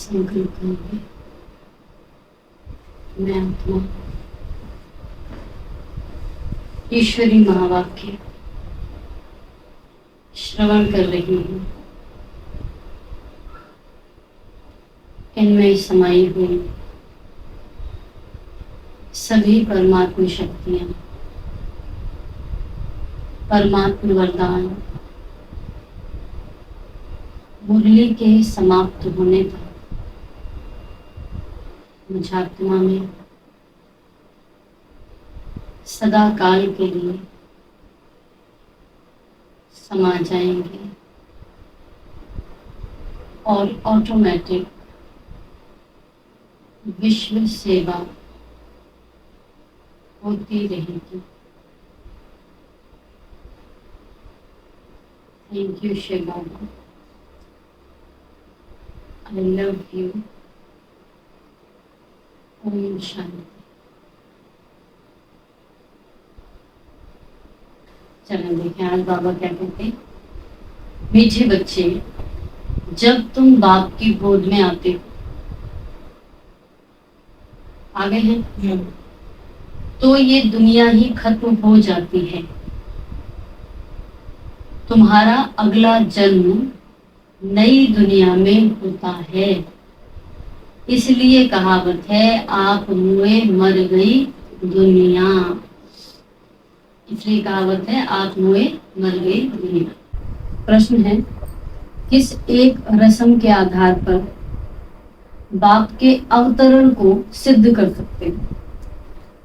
संकल्प करेंगे। मैं आत्मा ईश्वरी महावाक्य श्रवण कर रही हूँ। इनमें समाई हुई सभी परमात्मा शक्तियाँ, परमात्मा वरदान मुरली के समाप्त होने तक मुझ आत्मा में सदा काल के लिए समा जाएंगे और ऑटोमेटिक विश्व सेवा होती रहेगी। Thank you Shiv Baba. I love you. ओम शांति। चलो देखें आज बाबा क्या कहते हैं। मीठे बच्चे, जब तुम बाप की गोद में आते हो, आ गए हैं, तो ये दुनिया ही खत्म हो जाती है। तुम्हारा अगला जन्म नई दुनिया में होता है। इसलिए कहावत है, आप मुए मर गई दुनिया। इसलिए कहावत है, आप मुए मर गई दुनिया। प्रश्न है, किस एक रस्म के आधार पर बाप के अवतरण को सिद्ध कर सकते हैं?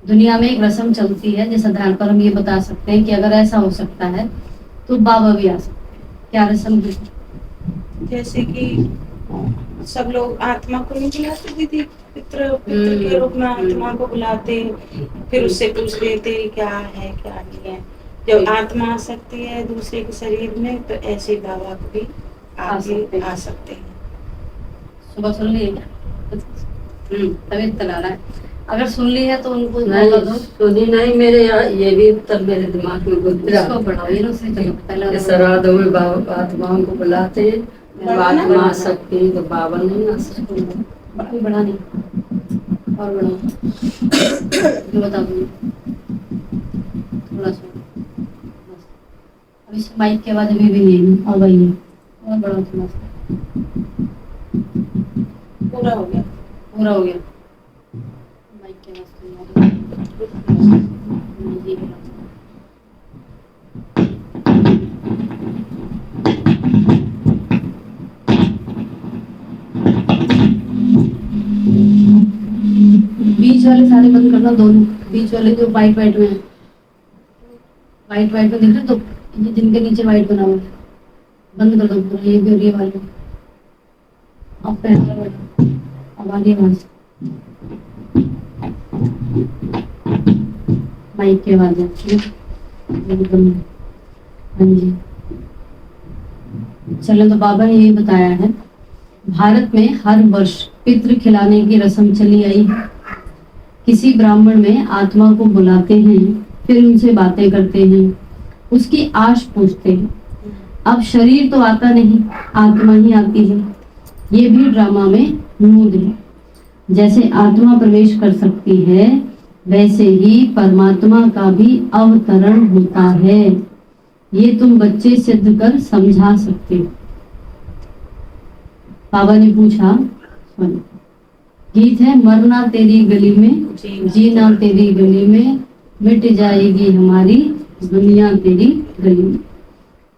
दुनिया में एक रस्म चलती है जिस आधार पर हम ये बता सकते हैं कि अगर ऐसा हो सकता है तो बाबा भी आ सकते हैं। क्या रस्म है? जैसे कि सब लोग आत्मा को नहीं बुलाते दीदी, पितृ के रूप में आत्मा को बुलाते, फिर उससे पूछ लेते क्या है क्या नहीं है। जब आत्मा आ सकती है दूसरे के शरीर में, तो ऐसे बाबा को भी आगे आ सकते हैं। सुबह सुन ली क्या? तबीयत चला रहा है। अगर सुन ली है तो उनको नहीं सुनी नहीं। मेरे यहाँ ये भी उत्तर मेरे दिमाग में गुजरा। श्राद्धों में बाबा आत्माओं को बुलाते हैं, आत्मा आ सकती है तो बाबा नहीं आ सकती। बड़ा नहीं और बड़ा जो बता दूँ थोड़ा सा बस। अब इस माइक के आवाज अभी भी नहीं है और वही है और बड़ा थोड़ा सा। पूरा हो गया, पूरा हो गया। माइक के आवाज तो नहीं है। बीच वाले सारे बंद करना, दोनों बीच वाले जो वाइट वाइट में वाइट वाइट में देख रहे तो ये जिनके नीचे वाइट बना हुआ है बंद कर दो पूरा। ये भी और ये वाले अब पहला वाला अब आगे आवाज माइक की आवाज है। हाँ जी चलो, तो बाबा ने ये बताया है, भारत में हर वर्ष पितृ खिलाने की रस्म चली आई है। किसी ब्राह्मण में आत्मा को बुलाते हैं, फिर उनसे बातें करते हैं, उसकी आश पूछते हैं। अब शरीर तो आता नहीं, आत्मा ही आती है। ये भी ड्रामा में मूड है। जैसे आत्मा प्रवेश कर सकती है, वैसे ही परमात्मा का भी अवतरण होता है। ये तुम बच्चे सिद्ध कर समझा सकते हो। बाबा ने पूछा, गीत है, मरना तेरी गली में, जीना तेरी गली में, मिट जाएगी हमारी दुनिया तेरी गली में।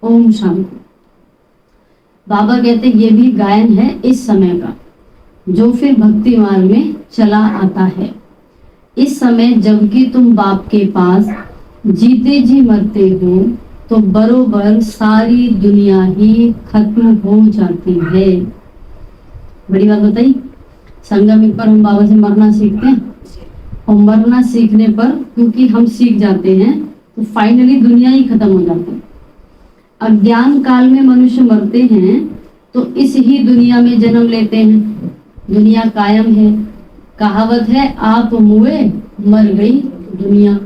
ओम शांति। बाबा कहते ये भी गायन है इस समय का, जो फिर भक्ति मार्ग में चला आता है। इस समय जबकि तुम बाप के पास जीते जी मरते हो, तो बरोबर सारी दुनिया ही खत्म हो जाती है। बड़ी बात बताई। संगमिक पर हम बाबा से मरना सीखते हैं, और मरना सीखने पर क्योंकि हम सीख जाते हैं तो फाइनली दुनिया ही खत्म हो जाती है। अज्ञान काल में मनुष्य मरते हैं तो इस ही दुनिया में जन्म लेते हैं। दुनिया कायम है। कहावत है, आप मुए मर गई दुनिया।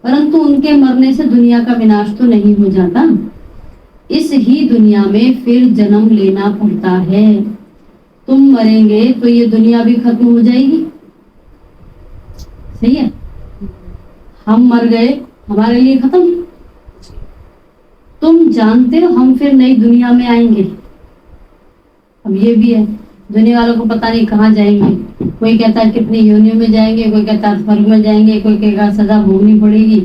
परंतु उनके मरने से दुनिया का विनाश तो नहीं हो जाता। इस ही दुनिया में फिर जन्म लेना पड़ता है। तुम मरेंगे तो ये दुनिया भी खत्म हो जाएगी। सही है, हम मर गए हमारे लिए खत्म। तुम जानते हो हम फिर नई दुनिया में आएंगे। अब ये भी है, दुनिया वालों को पता नहीं कहाँ जाएंगे। कोई कहता है कितनी योनियों में जाएंगे, कोई कहता है स्वर्ग में जाएंगे, कोई कहेगा सजा भोगनी पड़ेगी,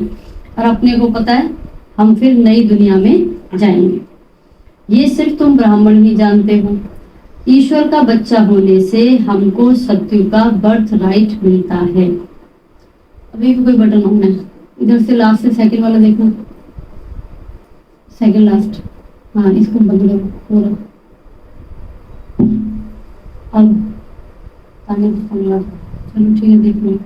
और अपने को पता है हम फिर नई दुनिया में जाएंगे। ये सिर्फ तुम ब्राह्मण ही जानते हो। ईश्वर का बच्चा होने से हमको सत्यु का बर्थ राइट मिलता है। अभी कोई बटन ऑन है, इधर से लास्ट से सेकंड वाला देखना, सेकंड लास्ट, हाँ इसको बंद करो पूरा। अब चलो ठीक है, देख लो।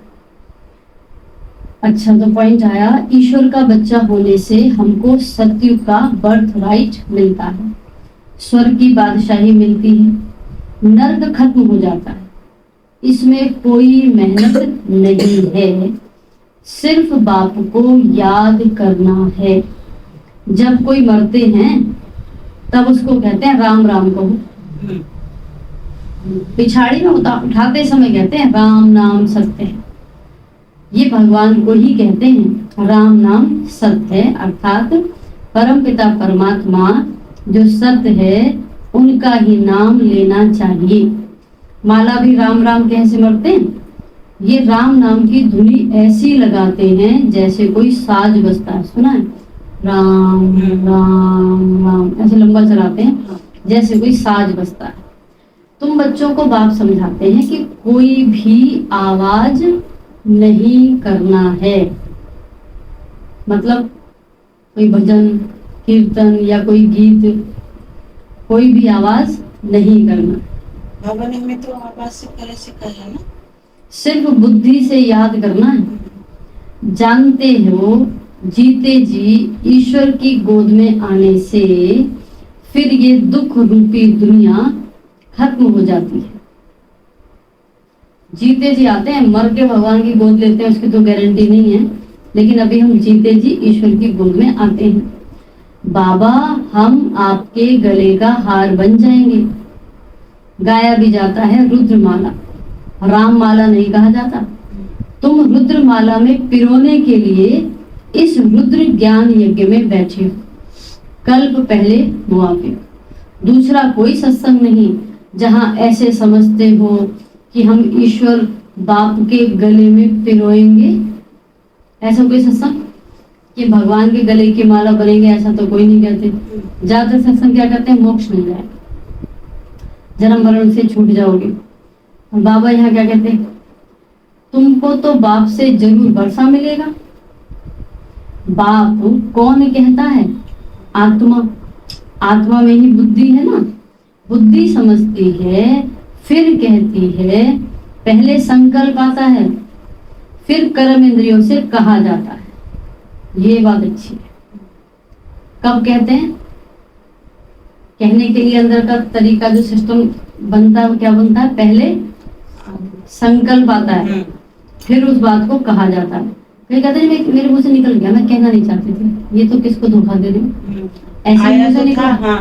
अच्छा, तो पॉइंट आया, ईश्वर का बच्चा होने से हमको सत्यु का बर्थ राइट मिलता है, स्वर्ग की बादशाही मिलती है, नर्क खत्म हो जाता है, इसमें कोई मेहनत नहीं है, सिर्फ बाप को याद करना है। जब कोई मरते हैं तब उसको कहते हैं राम राम कहो। पिछाड़ी में उठाते समय कहते हैं राम नाम सत्य है। ये भगवान को ही कहते हैं राम नाम सत्य है, अर्थात परम पिता परमात्मा जो सत्य है उनका ही नाम लेना चाहिए। माला भी राम राम कह से मरते हैं। ये राम नाम की धुनी ऐसी लगाते हैं जैसे कोई साज बजता है, सुना है? राम राम राम ऐसे लंबा चलाते हैं जैसे कोई साज बजता है। तुम बच्चों को बाप समझाते हैं कि कोई भी आवाज नहीं करना है, मतलब कोई भजन कीर्तन या कोई गीत, कोई भी आवाज नहीं करना। बाबा ने हमें तो आवाज से पहले सिखाया है ना, सिर्फ बुद्धि से याद करना है। जानते हो जीते जी ईश्वर की गोद में आने से फिर ये दुख रूपी दुनिया खत्म हो जाती है। जीते जी आते हैं, मर के भगवान की गोद लेते हैं उसकी तो गारंटी नहीं है, लेकिन अभी हम जीते जी ईश्वर की गोद में आते हैं। बाबा हम आपके गले का हार बन जाएंगे। गाया भी जाता है रुद्रमाला, राम माला नहीं कहा जाता। तुम रुद्रमाला में पिरोने के लिए इस रुद्र ज्ञान यज्ञ में बैठे हो। कल्प पहले मुआफिक, दूसरा कोई सत्संग नहीं जहां ऐसे समझते हो कि हम ईश्वर बाप के गले में पिरोएंगे। ऐसा कोई सत्संग कि भगवान के गले की माला बनेंगे, ऐसा तो कोई नहीं कहते। ज्यादातर सत्संग क्या कहते हैं? मोक्ष मिल जाए, जन्म मरण से छूट जाओगे। और बाबा यहाँ क्या कहते हैं? तुमको तो बाप से जरूर वर्षा मिलेगा। बाप कौन कहता है? आत्मा। आत्मा में ही बुद्धि है ना, बुद्धि समझती है, फिर कहती है। पहले संकल्प आता है, फिर कर्म इंद्रियों से कहा जाता है। ये बात अच्छी है। कब कहते हैं? कहने के लिए अंदर का तरीका जो सिस्टम बनता है वो क्या बनता है? पहले संकल्प आता है, फिर उस बात को कहा जाता है। फिर कहते हैं मेरे मुंह से निकल गया, मैं कहना नहीं चाहते थे, ये तो किसको धोखा दे रहे हो? ऐसे मुंह से निकला।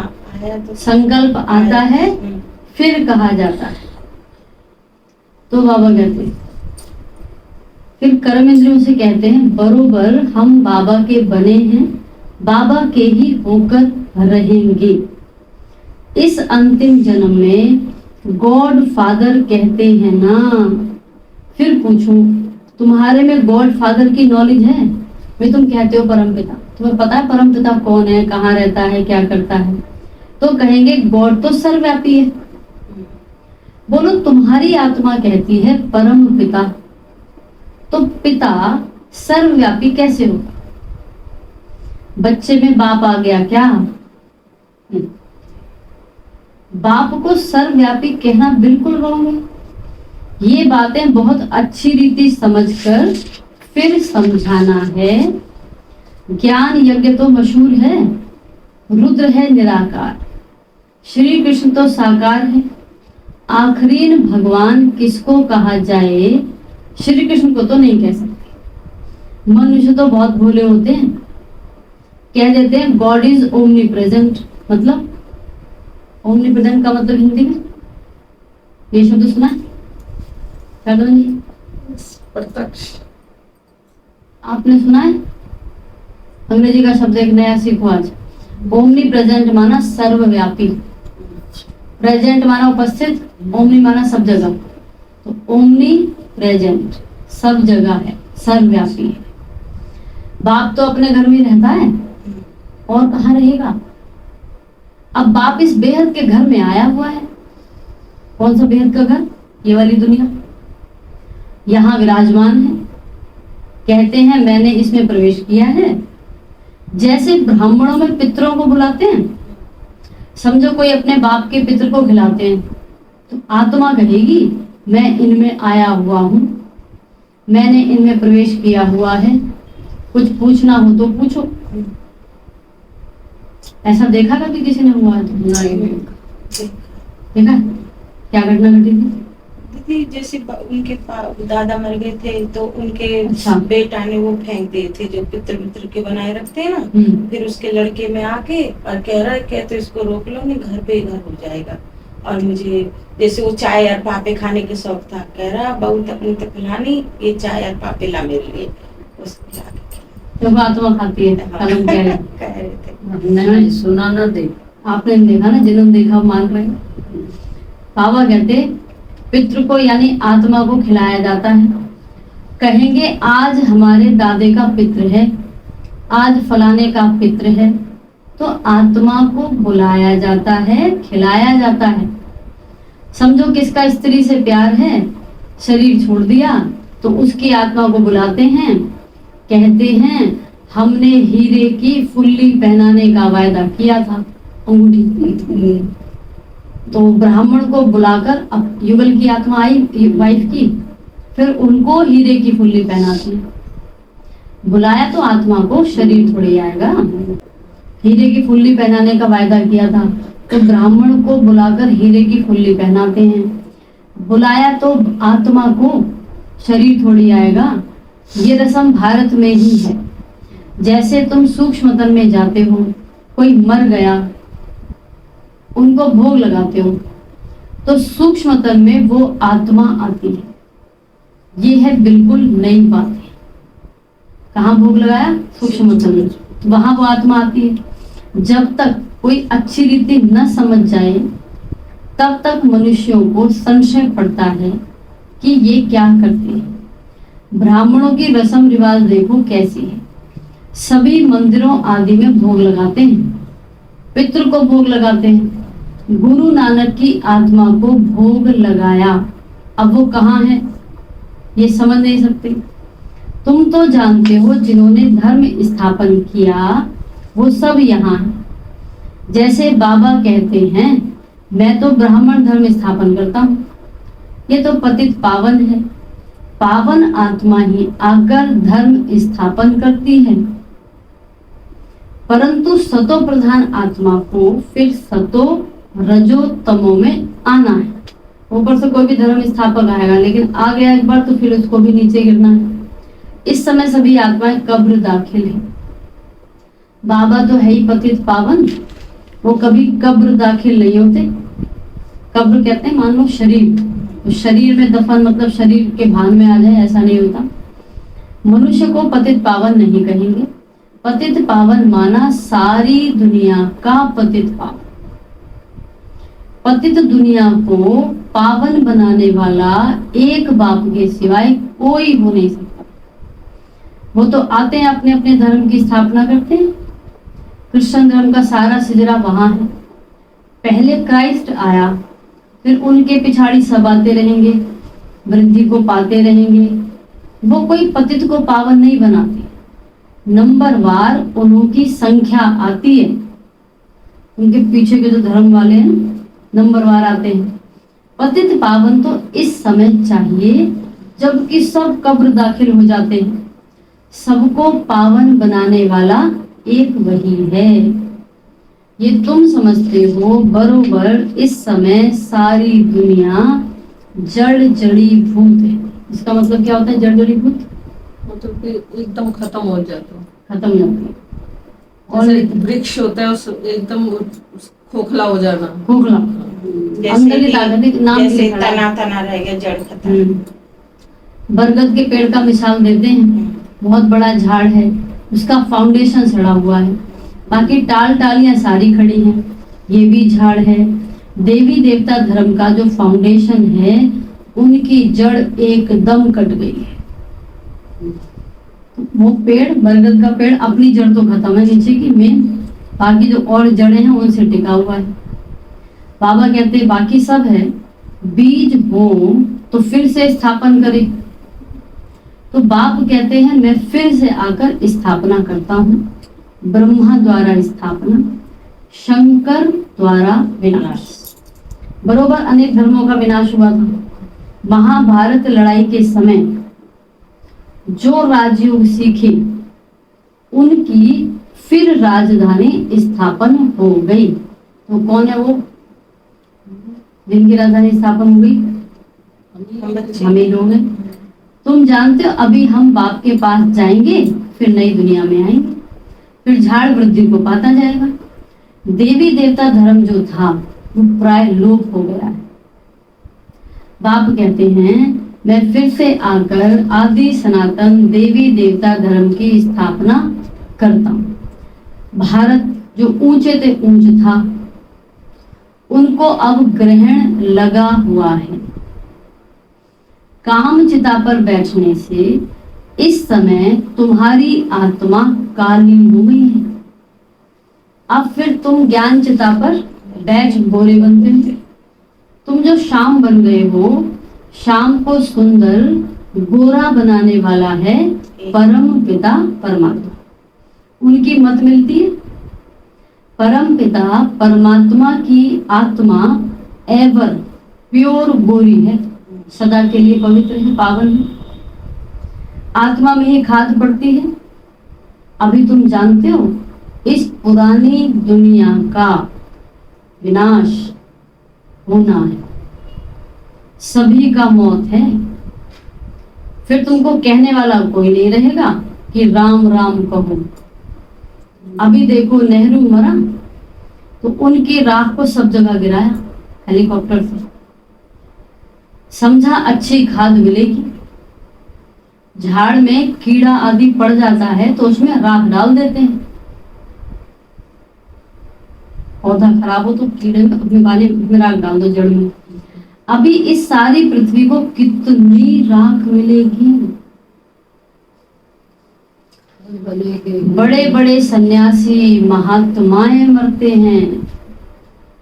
तो संकल्प आता है, फिर कहा जाता है। तो बाबा कहते हैं, फिर कर्म इंद्रियों से कहते हैं बरोबर हम बाबा के बने हैं, बाबा के ही होकर रहेंगे। इस अंतिम जन्म में गॉड फादर कहते हैं ना। फिर पूछूं, तुम्हारे में गॉड फादर की नॉलेज है? वे तुम कहते हो परम पिता, तुम्हें पता है परम पिता कौन है, कहाँ रहता है, क्या करता है? तो कहेंगे गॉड तो सर्वव्यापी है। बोलो तुम्हारी आत्मा कहती है परम पिता, तो पिता सर्वव्यापी कैसे होगा? बच्चे में बाप आ गया क्या? बाप को सर्वव्यापी कहना बिल्कुल रॉन्ग है। ये बातें बहुत अच्छी रीति समझकर फिर समझाना है। ज्ञान यज्ञ तो मशहूर है, रुद्र है निराकार, श्री कृष्ण तो साकार है। आखरीन भगवान किसको कहा जाए? श्री कृष्ण को तो नहीं कह सकते। मनुष्य तो बहुत भोले होते हैं, कह देते हैं गॉड इज ओमनी प्रेजेंट। मतलब ओमनी प्रेजेंट का मतलब हिंदी में ये शब्द सुना है? शार्दुल जी प्रत्यक्ष। आपने सुना है? अंग्रेजी का शब्द एक नया सीखो आज। ओमनी प्रेजेंट माना सर्वव्यापी, प्रेजेंट माना उपस्थित, ओमनी माना सब जगह। तो ओमनी प्रेजेंट सब जगह है, सर्वव्यापी है। बाप तो अपने घर में रहता है और कहाँ रहेगा। अब बाप इस बेहद के घर में आया हुआ है। कौन सा बेहद का घर? ये वाली दुनिया। यहाँ विराजमान है। कहते हैं मैंने इसमें प्रवेश किया है। जैसे ब्राह्मणों में पितरों को बुलाते हैं, समझो कोई अपने बाप के पितर को खिलाते हैं, तो आत्मा कहेगी मैं इनमें आया हुआ हूँ, मैंने इनमें प्रवेश किया हुआ है, कुछ पूछना हो तो पूछो। ऐसा देखा कभी किसी ने हुआ है तो? नहीं। देखा क्या घटना घटी थी? दीदी जैसे उनके दादा मर गए थे तो उनके अच्छा। बेटा ने वो फेंक दिए थे जो पितर के बनाए रखते हैं ना। फिर उसके लड़के में आके और कह रहा है क्या तो इसको रोक लो, नहीं घर पे ही घर हो जाएगा। और मुझे जैसे वो चाय और पापे खाने के शौक था, कह रहा बहू अपनी तो खिलानी, ये चाय और पापे ला मेरे लिए, उसको ला के तो आत्मा खाती है कलम कह रहे। कह रहे थे। नहीं सुना ना दे। आपने देखा ना, जिन्होंने देखा वो मान रहे। बाबा कहते पितृ को यानी आत्मा को खिलाया जाता है। कहेंगे आज हमारे दादे का पितृ है, आज फलाने का पितृ है, तो आत्मा को बुलाया जाता है, खिलाया जाता है। समझो किसका स्त्री से प्यार है, शरीर छोड़ दिया तो उसकी आत्मा को बुलाते हैं, कहते हैं हमने हीरे की फुल्ली पहनाने का वायदा किया था, अंगूठी। तो ब्राह्मण को बुलाकर अब युगल की आत्मा आई वाइफ की, फिर उनको हीरे की फुल्ली पहनाती है। बुलाया तो आत्मा को, शरीर थोड़ी आएगा। हीरे की फुल्ली पहनाने का वायदा किया था तो ब्राह्मण को बुलाकर हीरे की फुल्ली पहनाते हैं। बुलाया तो आत्मा को, शरीर थोड़ी आएगा। ये रस्म भारत में ही है। जैसे तुम सूक्ष्म तन में जाते हो, कोई मर गया, उनको भोग लगाते हो, तो सूक्ष्म तन में वो आत्मा आती है। ये है बिल्कुल नई बात है। कहाँ भोग लगाया? सूक्ष्म तन में, वहां वो आत्मा आती है। जब तक कोई अच्छी रीति न समझ जाए तब तक मनुष्यों को संशय पड़ता है कि ये क्या करते हैं। ब्राह्मणों की रस्म रिवाज देखो कैसी है। सभी मंदिरों आदि में भोग लगाते हैं, पितृ को भोग लगाते हैं। गुरु नानक की आत्मा को भोग लगाया, अब वो कहाँ है ये समझ नहीं सकते। तुम तो जानते हो जिन्होंने धर्म स्थापन किया वो सब यहाँ है। जैसे बाबा कहते हैं मैं तो ब्राह्मण धर्म स्थापन करता हूँ, ये तो पतित पावन है। पावन आत्मा ही आकर धर्म स्थापन करती है, परंतु सतो प्रधान आत्मा को फिर सतो रजो तमो में आना है। ऊपर से कोई भी धर्म स्थापक आएगा, लेकिन आ गया एक बार तो फिर उसको भी नीचे गिरना है। इस समय सभी आत्माएं कब्र दाखिल है। बाबा तो है ही पतित पावन, वो कभी कब्र दाखिल नहीं होते। कब्र कहते हैं मान लो शरीर, तो शरीर में दफन मतलब शरीर के भान में आ जाए, ऐसा नहीं होता। मनुष्य को पतित पावन नहीं कहेंगे। पतित पावन माना सारी दुनिया का पतित पावन। पतित दुनिया को पावन बनाने वाला एक बाप के सिवाय कोई हो नहीं सकता। वो तो आते हैं अपने अपने धर्म की स्थापना करते हैं। कृष्ण धर्म का सारा सिजरा वहां है। पहले क्राइस्ट आया, फिर उनके पिछाड़ी सब आते रहेंगे, वृद्धि को पाते रहेंगे। वो कोई पतित को पावन नहीं बनाते, नंबरवार उनकी संख्या आती है। उनके पीछे के जो धर्म वाले हैं नंबरवार आते हैं। पतित पावन तो इस समय चाहिए जबकि सब कब्र दाखिल हो जाते हैं। सबको पावन बनाने वाला एक वही है। ये तुम समझते हो बरोबर इस समय सारी दुनिया जड़ जड़ी भूत है। इसका मतलब क्या होता है जड़ जड़ी भूत? मतलब कि एकदम खत्म हो जाता है, खत्म हो जाती है। और एक वृक्ष होता है उस एकदम खोखला हो जाना। खोखला, अंदर की ताकत एक नाम जैसे लिखा है। तना तना रह गया, जड़ खत्म। बरगद के पेड़ का मिसाल देते हैं, बहुत बड़ा झाड़ है, उसका फाउंडेशन सड़ा हुआ है, बाकी टाल टालियां सारी खड़ी हैं, ये भी झाड़ है। देवी देवता धर्म का जो फाउंडेशन है, उनकी जड़ एकदम कट गई है। वो पेड़, बरगद का पेड़, अपनी जड़ तो खत्म है नीचे की मेन, बाकी जो और जड़ें हैं उनसे टिका हुआ है। बाबा कहते हैं बाकी सब है, बीज बो तो फिर से स्थापन करे। तो बाप कहते हैं मैं फिर से आकर स्थापना करता हूँ। ब्रह्मा द्वारा स्थापना, शंकर द्वारा विनाश। बरोबर अनेक धर्मों का विनाश हुआ था। महाभारत लड़ाई के समय जो राजयोग सीखे, उनकी फिर राजधानी स्थापन हो गई। तो कौन है वो जिनकी राजधानी स्थापन हो गई? हम ही लोग हैं। तुम जानते हो अभी हम बाप के पास जाएंगे, फिर नई दुनिया में आएंगे, फिर झाड़ वृद्धि को पाता जाएगा। देवी देवता धर्म जो था वो प्राय लोप हो गया है। बाप कहते हैं मैं फिर से आकर आदि सनातन देवी देवता धर्म की स्थापना करता हूँ। भारत जो ऊंचे से ऊंच था, उनको अब ग्रहण लगा हुआ है। काम चिता पर बैठने से इस समय तुम्हारी आत्मा काली हो गई है। अब फिर तुम ज्ञान चिता पर बैठ गोरे बनते हो। तुम जो शाम बन गए हो, शाम को सुंदर गोरा बनाने वाला है परम पिता परमात्मा। उनकी मत मिलती है। परम पिता परमात्मा की आत्मा एवर प्योर गोरी है, सदा के लिए पवित्र है, पावन है। आत्मा में ही खाद पड़ती है। अभी तुम जानते हो इस पुरानी दुनिया का विनाश होना है, सभी का मौत है। फिर तुमको कहने वाला कोई नहीं रहेगा कि राम राम कहो। अभी देखो नेहरू मरा तो उनकी राख को सब जगह गिराया हेलीकॉप्टर से, समझा अच्छी खाद मिलेगी। झाड़ में कीड़ा आदि पड़ जाता है तो उसमें राख डाल देते हैं। पौधा खराब हो तो कीड़े में अपने पानी में राख डाल दो जड़ में। अभी इस सारी पृथ्वी को कितनी राख मिलेगी। बड़े बड़े सन्यासी महात्माएं मरते हैं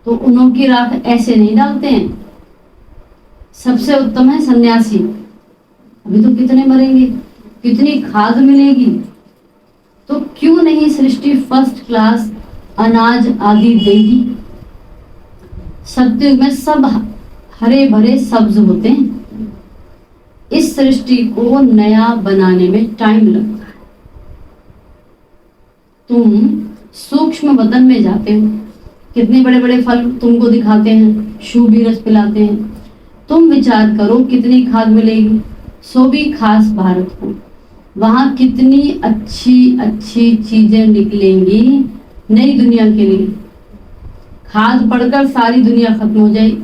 तो उनकी राख ऐसे नहीं डालते हैं। सबसे उत्तम है सन्यासी। अभी तो कितने मरेंगे, कितनी खाद मिलेगी। तो क्यों नहीं सृष्टि फर्स्ट क्लास अनाज आदि देगी। सत्युग में सब हरे भरे सब्ज होते हैं। इस सृष्टि को नया बनाने में टाइम लगता है। तुम सूक्ष्म वतन में जाते हो, कितने बड़े बड़े फल तुमको दिखाते हैं, शुभी रस पिलाते हैं। तुम विचार करो कितनी खाद मिलेगी। सो भी खास भारत को, वहां कितनी अच्छी अच्छी चीजें निकलेंगी नई दुनिया के लिए। खाद पड़कर सारी दुनिया खत्म हो जाएगी,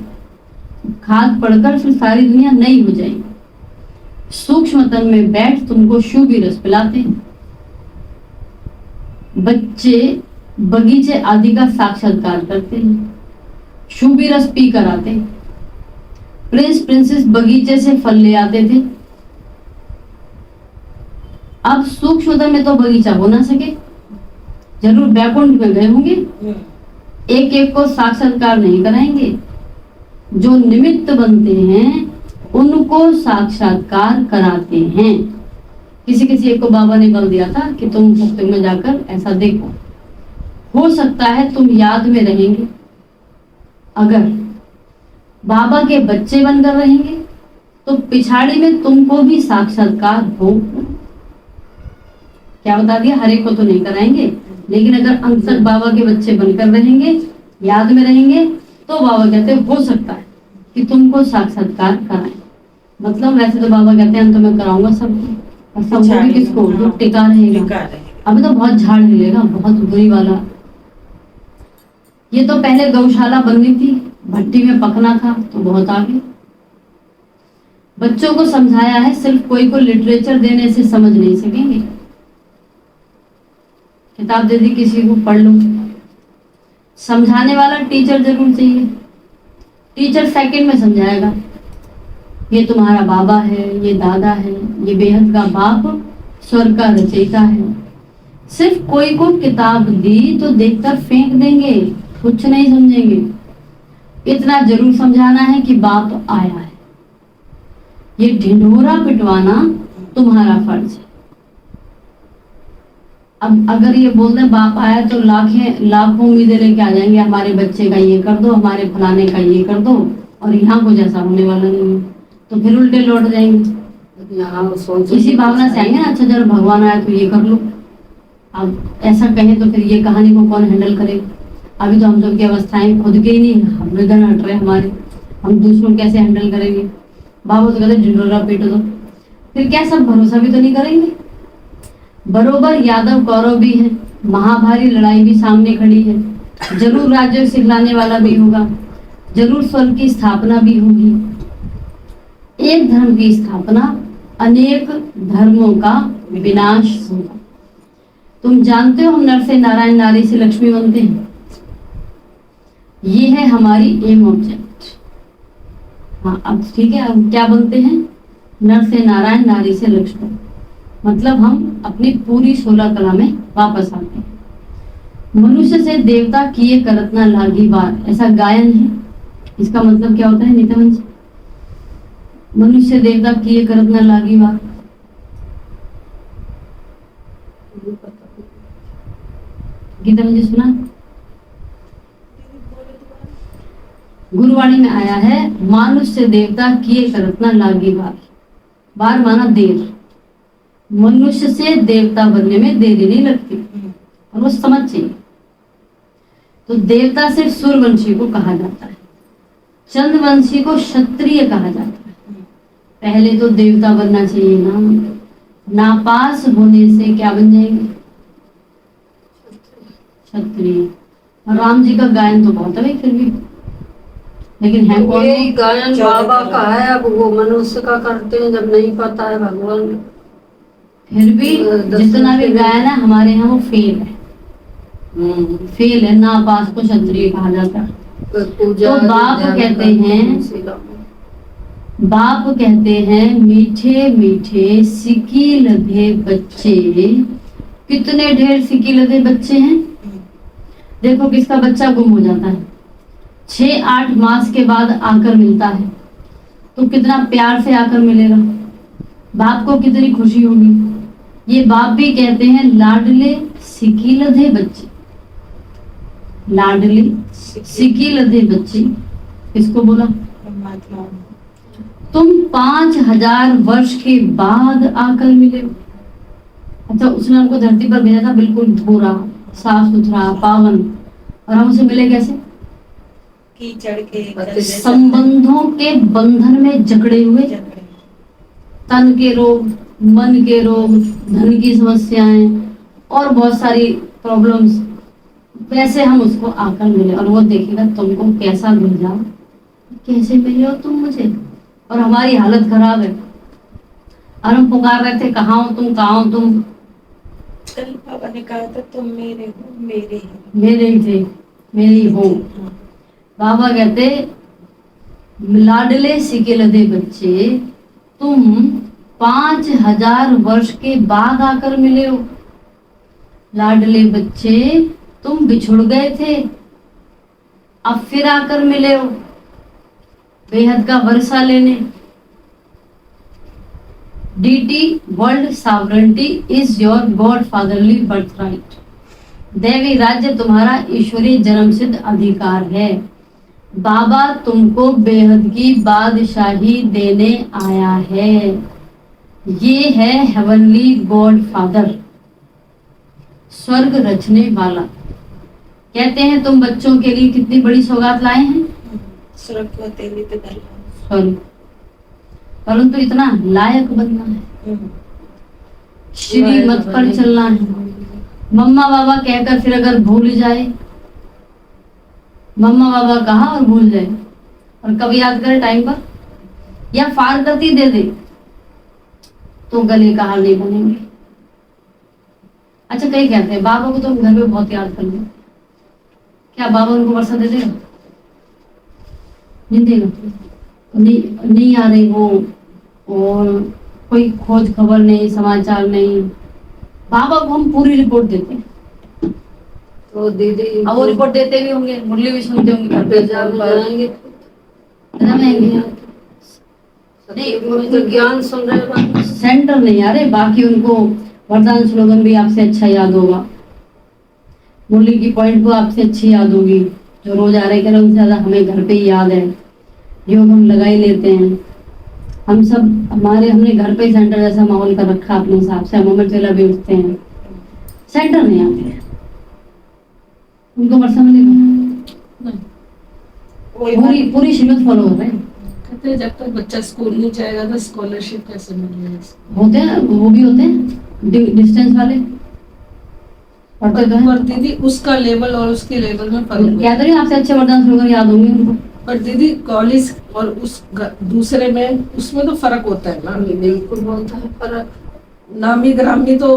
खाद पड़कर फिर सारी दुनिया नई हो जाएगी। सूक्ष्म तन में बैठ तुमको शुभी रस पिलाते हैं। बच्चे बगीचे आदि का साक्षात्कार करते हैं, शुभी रस पी कर आते हैं। प्रिंस प्रिंसेस बगीचे से फल ले आते थे। अब सूक्ष्म में तो बगीचा हो ना सके, जरूर बैकुंठ में गए होंगे, एक एक को साक्षात्कार नहीं कराएंगे। जो निमित्त बनते हैं उनको साक्षात्कार कराते हैं। किसी किसी एक को बाबा ने बल दिया था कि तुम मुफ्त में जाकर ऐसा देखो, हो सकता है तुम याद में रहेंगे। अगर बाबा के बच्चे बनकर रहेंगे तो पिछाड़ी में तुमको भी साक्षात्कार हो। क्या बता दिया, हर एक को तो नहीं कराएंगे, लेकिन अगर अंत तक बाबा के बच्चे बनकर रहेंगे, याद में रहेंगे, तो बाबा कहते हो सकता है कि तुमको साक्षात्कार कराएं। मतलब वैसे तो बाबा कहते हैं अंत में कराऊंगा सबको, और सबको भी किसको, जो टिका रहेगा। अभी तो बहुत झाड़ हिलेगा, बहुत बुरी वाला। ये तो पहले गौशाला बननी थी, भट्टी में पकना था, तो बहुत आगे। बच्चों को समझाया है, सिर्फ कोई को लिटरेचर देने से समझ नहीं सकेंगे। किताब दे दी किसी को, पढ़ लो। समझाने वाला टीचर जरूर चाहिए। टीचर सेकंड में समझाएगा, ये तुम्हारा बाबा है, ये दादा है, ये बेहद का बाप, स्वर्ग का रचयिता है। सिर्फ कोई को किताब दी तो देखकर फेंक देंगे, कुछ नहीं समझेंगे। इतना जरूर समझाना है कि बाप आया है। ये ढिंढोरा पिटवाना तुम्हारा फर्ज है। अब अगर ये बोल दें बाप आया तो लाखों उम्मीदें लेके आ जाएंगे, हमारे बच्चे का ये कर दो, हमारे फलाने का ये कर दो, और यहाँ को जैसा होने वाला नहीं है, तो फिर उल्टे लौट जाएंगे। यहाँ सोच इसी भावना से आएंगे ना, अच्छा चलो भगवान आया तो ये कर लो। अब ऐसा कहें तो फिर ये कहानी को कौन हैंडल करेगा? अभी तो हम सब की अवस्थाएं खुद के ही नहीं, हम निधन हट रहे हमारे, हम दूसरों कैसे हैंडल करेंगे? बाबू तो कहते ढिंढोरा पीट दो, फिर क्या सब भरोसा भी तो नहीं करेंगे? बरोबर यादव कौरव भी है, महाभारी लड़ाई भी सामने खड़ी है, जरूर राज्य सिखलाने वाला भी होगा, जरूर स्वर्ग की स्थापना भी होगी। एक धर्म की स्थापना, अनेक धर्मों का विनाश होगा। तुम जानते हो हम नर से नारायण, नारी से लक्ष्मी बनते हैं। ये है हमारी एम ऑब्जेक्ट। हाँ अब ठीक है, अब क्या बनते हैं? नर से नारायण, नारी से लक्ष्मी। मतलब हम अपनी पूरी 16 कला में वापस आते हैं। मनुष्य से देवता किए करत ना लागी बार, ऐसा गायन है। इसका मतलब क्या होता है नित्यवंश? मनुष्य देवता किए करत ना लागी बार। गीता मुझे सुना, गुरुवाणी में आया है, मानुष से देवता किए करत ना लागी बार। बार माना देर। मनुष्य से देवता बनने में देरी नहीं लगती, और वो समझ चाहिए। तो देवता से सूर्यवंशी को कहा जाता है, चंद्रवंशी को क्षत्रिय कहा जाता है। पहले तो देवता बनना चाहिए ना, नापास होने से क्या बन जाएंगे? क्षत्रिय। और राम जी का गायन तो बहुत है भाई, फिर भी, लेकिन है कौन? यही गायन बाबा का है, अब वो मनुष्य का करते हैं जब नहीं पता है भगवान। फिर भी जितना भी गायन है हमारे यहाँ वो फेल है। फेल है, नापास को क्षत्रिय कहा जाता है। तो बाप कहते हैं मीठे मीठे सिकी लधे बच्चे। कितने ढेर सिकी लधे बच्चे हैं। देखो किसका बच्चा गुम हो जाता है, 6-8 मास के बाद आकर मिलता है, तो कितना प्यार से आकर मिलेगा, बाप को कितनी खुशी होगी। ये बाप भी कहते हैं लाडले सिकी लधे बच्चे। लाडले सिकी लधे बच्चे किसको बोला? परमात्मा। तुम 5000 वर्ष के बाद आकर मिले। अच्छा, उसने हमको धरती पर भेजा था बिल्कुल धोरा, साफ सुथरा, पावन, और हम उसे मिले कैसे? कीचड़ के संबंधों के बंधन में जकड़े हुए, तन के रोग, मन के रोग, धन की समस्याएं और बहुत सारी प्रॉब्लम्स, वैसे हम उसको आकर मिले। और वो देखेगा तुमको कैसा भेजा, कैसे मिले हो तुम मुझे, और हमारी हालत खराब है, और हम पुकार रहे थे कहाँ हो तुम, कहाँ हो तुम। कल बाबा ने कहा था तुम मेरे हो, मेरे ही, मेरे ही थे, मेरे ही हो। बाबा कहते लाडले सिके लदे बच्चे, तुम 5000 वर्ष के बाद आकर मिले हो। लाडले बच्चे, तुम बिछुड़ गए थे, अब फिर आकर मिले हो बेहद का वर्षा लेने। DT world sovereignty is your God fatherly birth right. दैवी राज्य तुम्हारा ईश्वरीय जन्म सिद्ध अधिकार है। बाबा तुमको बेहद की बादशाही देने आया है। ये है हेवनली गॉड फादर, स्वर्ग रचने वाला। कहते हैं तुम बच्चों के लिए कितनी बड़ी सौगात लाए हैं। स्वर्ग, परंतु इतना लायक बनना है, श्रीमत पर चलना है। मम्मा बाबा कहकर फिर अगर भूल जाए मम्मा बाबा कहा और भूल जाए, और कब याद करे टाइम पर, या फारगती दे दे तो गले का हाल नहीं बनेंगे। अच्छा, कई कहते हैं बाबा को तो हम घर में बहुत याद कर लें, क्या बाबा उनको वर्षा दे देगा? नहीं देगा। नहीं आ रही वो, और कोई खोज खबर नहीं, समाचार नहीं, बाबा को हम पूरी रिपोर्ट देते हैं। तो दीदी अब वो रिपोर्ट देते भी होंगे, मुरली भी सुनते होंगे, घर पे जाएंगे नहीं, तो ज्ञान सुन रहे सेंटर नहीं आ रहे, बाकी उनको वरदान स्लोगन भी आपसे अच्छा याद होगा, मुरली की पॉइंट को आपसे अच्छी याद होगी, जो रोज आ रहे करें उनसे ज्यादा हमें घर पे ही याद है, योग हम लगा ही लेते हैं। हम सब हमने घर पे ही सेंटर जैसा माहौल कर रखा अपने हिसाब से, हम अमर चेला भी उठते हैं, सेंटर नहीं आते हैं, उनको वर्षा मिलेगा पूरी पूरी श्रीमत फॉलो हो रहे हैं। कहते हैं जब तक बच्चा स्कूल नहीं जाएगा तो स्कॉलरशिप कैसे मिलेगी? होते हैं, वो भी होते हैं डिस्टेंस वाले पढ़ते तो पर हैं। दीदी उसका लेवल और उसके लेवल में फर्क है। क्या करें, आपसे अच्छे वरदान स्लोगन याद होंगे उनको। पर दीदी कॉलेज और उस दूसरे में उसमें तो फर्क होता है ना। बिल्कुल होता है फर्क। नामी ग्रामी तो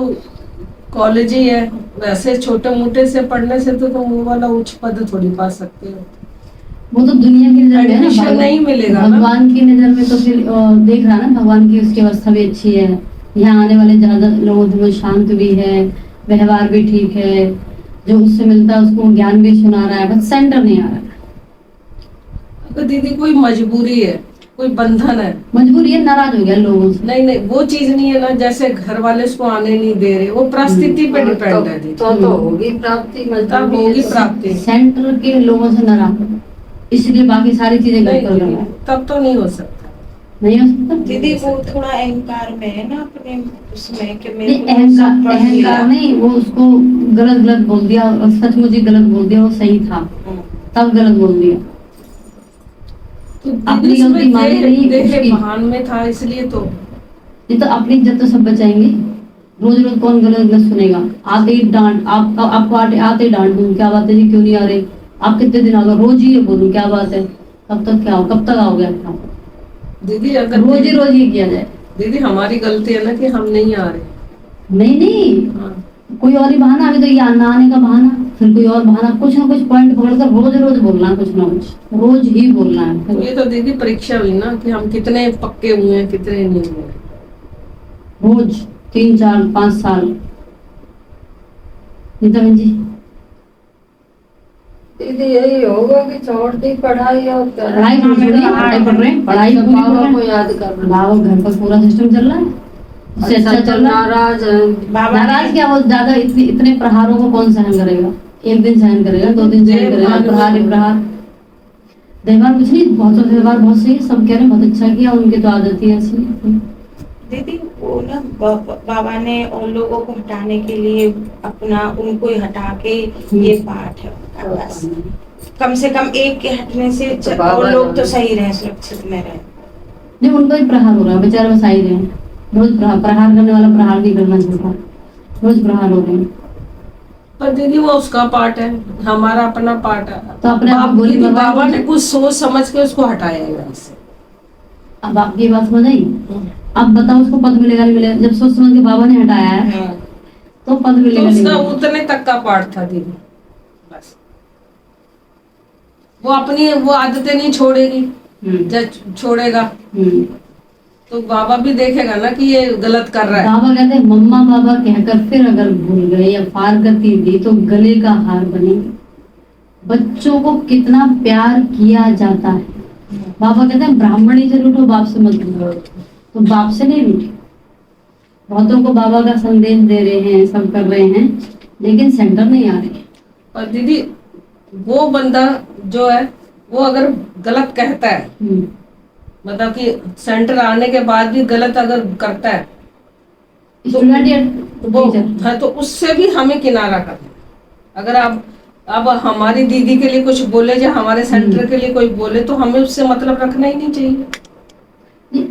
कॉलेज ही है, वैसे छोटे मोटे से पढ़ने से तो वो वाला उच्च पद थोड़ी पा सकते हो। वो तो दुनिया की नजर में है Admission ना, नहीं मिलेगा ना। भगवान की नजर में तो फिर देख रहा ना, भगवान की उसकी अवस्था भी अच्छी है, यहाँ आने वाले ज्यादा लोगों से वो शांत भी है, व्यवहार भी ठीक है, जो उससे मिलता है उसको ज्ञान भी सुना रहा है, बस सेंटर नहीं आ रहा है। तो दीदी कोई मजबूरी है, कोई बंधन है, मजबूरी है, नाराज हो गया लोगों से। नहीं वो चीज नहीं है ना, जैसे घर वाले उसको आने नहीं दे रहे, वो परिस्थिति पे डिपेंड है दीदी। तो होगी प्राप्ति, तब होगी प्राप्ति। सेंटर के लोगों से नाराज, इसलिए बाकी सारी चीजें गलत कर रहा है। तब तो नहीं हो सकता। नहीं हो सकता दीदी, वो थोड़ा अहंकार में है ना अपने उसमें कि नहीं, मेरे को सब पढ़ लिया। अहंकार नहीं, वो उसको गलत बोल दिया, और सचमुच ही गलत बोल दिया, वो सही था तब गलत बोल दिया। तो अपनी दीदी गलती मानी नहीं, देह उसकी। भान में था इसलिए तो। ये तो अपनी इज्जत तो सब बचाएंगे, रोज रोज कौन गलत गलत सुनेगा। आते ही डांट, आपको आते ही डांट दूं, क्या बात है जी, क्यों नहीं आ रहे आप, कितने दिन आ गए, रोज ही ये बोलूं क्या बात है, कब तक क्या हो, कब तक आओगे आप, दीदी अगर रोज ही किया जाए। दीदी हमारी गलती है ना कि हम नहीं आ रहे। नहीं हाँ। कोई और ही बहाना, अभी तो ये ना आने का बहाना, फिर कोई और बहाना, कुछ ना कुछ पॉइंट पकड़कर रोज बोलना है, कुछ ना कुछ रोज ही बोलना तो है। ये तो दीदी परीक्षा हुई ना कि हम कितने पक्के हुए हैं, कितने नहीं हुए। रोज 3 4 5 साल। नीता बहन जी, दीदी यही होगा कि छोड़ती पढ़ाई और पढ़ाई पूरी पढ़ रहे हैं, पढ़ाई पूरी कर रहे को हैं, याद कर रहे हैं। बाबा घर पर पूरा सिस्टम चल रहा है, उससे अच्छा चल रहा है। नाराज है। बाबा नाराज क्या, वो ज्यादा इतने प्रहारों को कौन सहन करेगा? एक दिन सहन करेगा, 2 दिन सहन करेगा, प्रहार ही प्रहार। व्यवहार कुछ नहीं, बहुत व्यवहार बहुत सही है, सब कह रहे हैं बहुत अच्छा किया, उनकी तो आदत ही ऐसी है। दीदी वो ना बाबा ने उन लोगों को हटाने के लिए अपना उनको ही हटा के ये पाठ है उनका, बस कम से कम एक के हटने से तो बाबा और लोग तो सही रहे, सुरक्षित में रहे। नहीं, उनको ही प्रहार हो रहा है, बेचारे बस आई रहे हैं, रोज प्रहार करने वाला प्रहार भी करना चाहता, रोज प्रहार हो रहे हैं। पर दीदी वो उसका पार्ट है, हमारा अपना पार्ट है। तो अपने आप गोली दीदी भगवान बाबा की- ने कुछ सोच समझ के उसको हटाया है यहाँ से। अब आपकी बात समझ आई? अब बताओ उसको पद मिलेगा नहीं मिलेगा? जब सोच समझ के बाबा ने हटाया है तो पद तो मिलेगा नहीं उसका मिलेगा? उतने तक का पार्ट था दीदी, बस वो अपनी वो आदतें नहीं छोड़ेगी। जब छोड़ेगा तो बाबा भी देखेगा ना कि ये गलत कर रहा है। बाबा कहते हैं मम्मा बाबा कहकर फिर अगर भूल गए या फारगती दी तो गले का हार बनेंगे। बच्चों को कितना प्यार किया जाता है। बाबा कहते हैं ब्राह्मणी से रूठो, बाप से मत रूठो। तो बाप से नहीं रूठे। बहुतों को बाबा का संदेश दे रहे हैं, सब कर रहे हैं, लेकिन सेंटर नहीं आ रहे। और दीदी वो बंदा जो है वो अगर गलत कहता है, मतलब कि सेंटर आने के बाद भी गलत अगर करता है स्टूडेंट या वो टीचर, हाँ, तो उससे भी हमें किनारा करना। अगर आप अब हमारी दीदी के लिए कुछ बोले या हमारे सेंटर के लिए कोई बोले तो हमें उससे मतलब रखना ही नहीं चाहिए।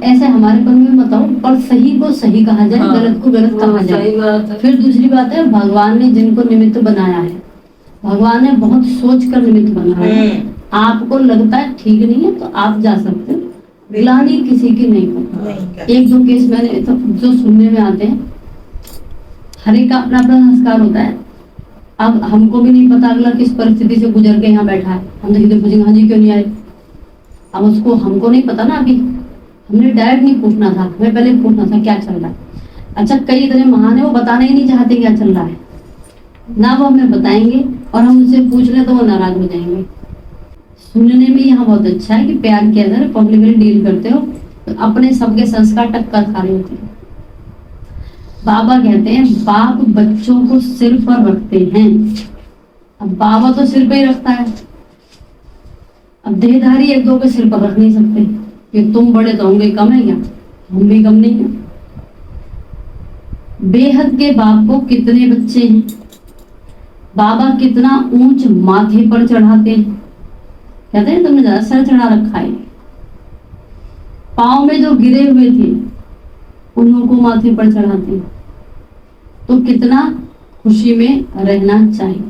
ऐसे हमारे पर में बताओ, पर सही को सही कहा जाए, हाँ, गलत को गलत कहा जाए। सही बात है। फिर दूसरी बात है, भगवान ने जिनको निमित्त बनाया है भगवान ने बहुत सोच कर निमित्त बनाया है। आपको लगता है ठीक नहीं है तो आप जा सकते हो, ग्लानि किसी की नहीं करता। नहीं कर। एक दो केस मैंने तो जो सुनने में आते हैं, हर एक का अपना अपना संस्कार होता है। अब हमको भी नहीं पता अगला किस परिस्थिति से गुजर के यहाँ बैठा है, हम तो सीधे पूछेंगे हाँ जी क्यों नहीं आए। अब उसको हमको नहीं पता ना, अभी हमने डायरेक्ट नहीं पूछना था, हमें पहले पूछना था क्या चल रहा है। अच्छा, कई इतने महान है वो बताना ही नहीं चाहते क्या चल रहा है ना, वो हमें बताएंगे और हम उनसे पूछ लें तो वो नाराज हो जाएंगे। सुनने में यहाँ बहुत अच्छा है कि प्यार के अंदर पब्लिकली डील करते हो तो अपने सबके संस्कार टक्कर खा रहे होते हैं। बाबा कहते हैं बाप बच्चों को सिर पर रखते हैं। अब बाबा तो सिर पे ही रखता है, अब देहधारी एक दो के सिर पर रख नहीं सकते कि तुम बड़े तो होंगे कम है क्या, हम भी कम नहीं है। बेहद के बाप को कितने बच्चे हैं, बाबा कितना ऊंच माथे पर चढ़ाते हैं। कहते हैं तुमने ज्यादा सर चढ़ा रखा है। पाँव में जो गिरे हुए थे उनको माथे पर चढ़ाते हैं। तो कितना खुशी में रहना चाहिए।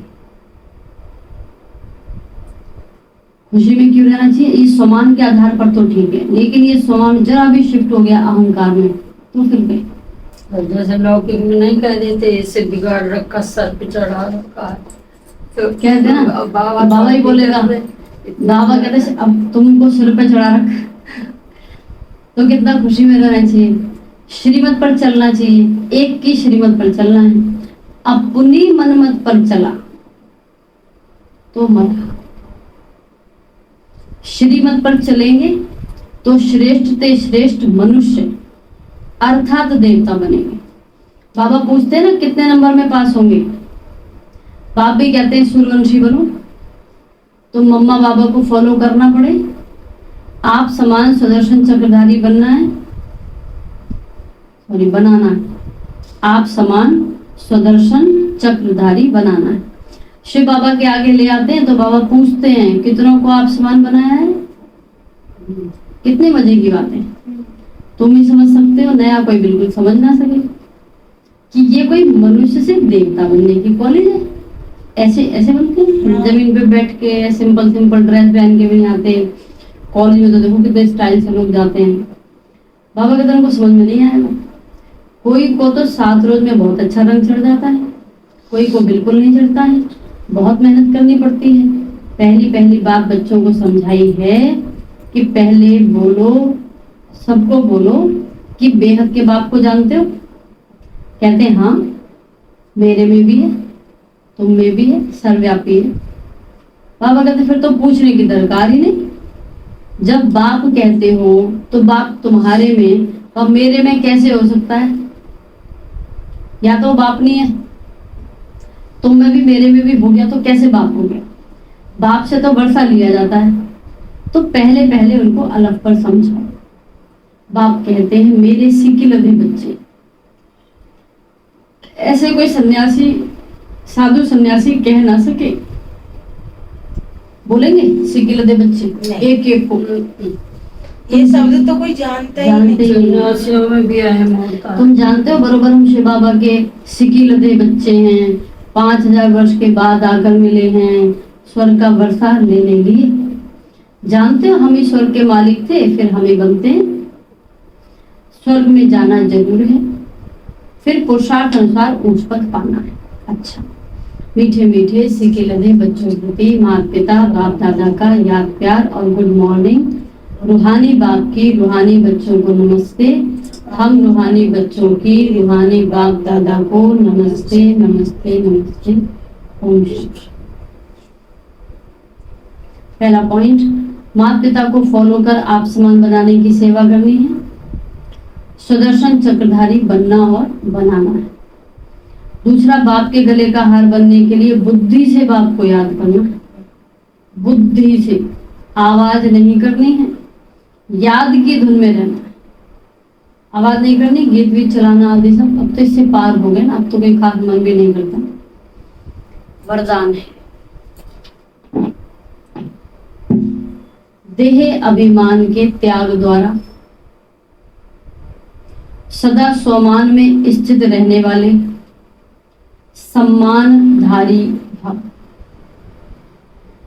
खुशी में क्यों रहना चाहिए? इस सम्मान के आधार पर तो ठीक है, लेकिन ये सम्मान जरा भी शिफ्ट हो गया अहंकार में तो फिर गए। और जैसे लौकिक में नहीं कह देते इसे बिगाड़ रखा, सर पे चढ़ा रखा है, तो कहते हैं ना बाबा ही बोलेगा, बाबा कहते हैं अब तुमको सिर पे चढ़ा रख। तो कितना खुशी में रहना चाहिए, श्रीमत पर चलना चाहिए, एक की श्रीमत पर चलना है। अपनी मनमत पर चला तो मरा, श्रीमत पर चलेंगे तो श्रेष्ठ ते श्रेष्ठ मनुष्य अर्थात देवता बनेंगे। बाबा पूछते हैं ना कितने नंबर में पास होंगे, बाप भी कहते हैं सूर्यवंशी बनो। तो मम्मा बाबा को फॉलो करना पड़े, आप समान सुदर्शन चक्रधारी बनना है, सॉरी बनाना है, आप समान सुदर्शन चक्रधारी बनाना है। शिव बाबा के आगे ले आते हैं तो बाबा पूछते हैं कितनों को आप समान बनाया है। कितने मजे की बात है, तुम ही समझ सकते हो, नया कोई बिल्कुल समझ ना सके कि ये कोई मनुष्य से देवता बनने की कॉलेज है। ऐसे ऐसे बनते हैं जमीन पे बैठ के, सिंपल सिंपल ड्रेस पहन के भी नहीं आते। कॉलेज में तो देखो कितने स्टाइल से लोग जाते हैं। बाबा कहते हैं उनको समझ में नहीं आएगा। कोई को तो 7 रोज में बहुत अच्छा रंग चढ़ जाता है, कोई को बिल्कुल नहीं चढ़ता है, बहुत मेहनत करनी पड़ती है। पहली बात बच्चों को समझाई है कि पहले बोलो, सबको बोलो कि बेहद के बाप को जानते हो। कहते हैं हाँ, मेरे में भी है, तुम में भी है, सर्वव्यापी है। बाबा कहते फिर तो पूछने की दरकार ही नहीं। जब बाप कहते हो तो बाप तुम्हारे में और मेरे में कैसे हो सकता है? या तो बाप नहीं है, तुम में भी मेरे में भी हो गया तो कैसे बाप हो गया? बाप से तो वर्षा लिया जाता है। तो पहले उनको अलग पर समझाओ। बाप कहते हैं मेरे सिक्की लदे बच्चे। ऐसे कोई सन्यासी, साधु सन्यासी कह ना सके, बोलेंगे सिक्की लदे बच्चे एक एक को। ये शब्द तो कोई जानता ही नहीं। सन्यासियों में भी अहम होता है। तुम जानते हो बरोबर हम शिव बाबा के सिक्की लदे बच्चे हैं, 5000 वर्ष के बाद आकर मिले हैं स्वर्ग का वर्षा लेने लिए। जानते हो हम ही स्वर्ग के मालिक थे, फिर हम ही बनते हैं। स्वर्ग में जाना जरूर है, फिर पुरुषार्थ अनुसार ऊंच पद पाना है। अच्छा, मीठे मीठे सिक्के लदे बच्चों के प्रति माता पिता बाप दादा का याद प्यार और गुड मॉर्निंग। रूहानी बाप की रूहानी बच्चों को नमस्ते। हम रूहानी बच्चों की रूहानी बाप दादा को नमस्ते नमस्ते नमस्ते। ओम शांति। पहला पॉइंट, माता पिता को फॉलो कर आप समान बनाने की सेवा करनी है, सुदर्शन चक्रधारी बनना और बनाना है। दूसरा, बाप के गले का हार बनने के लिए बुद्धि से बाप को याद करना है। बुद्धि से, आवाज नहीं करनी है, याद की धुन में रहना है। आवाज नहीं करनी, गीत वीत चलाना आदि सब अब तो इससे पार हो गए ना, अब तो कोई खास मन भी नहीं करता। वरदान है, देह अभिमान के त्याग द्वारा सदा स्वमान में स्थित रहने वाले सम्मानधारी भव।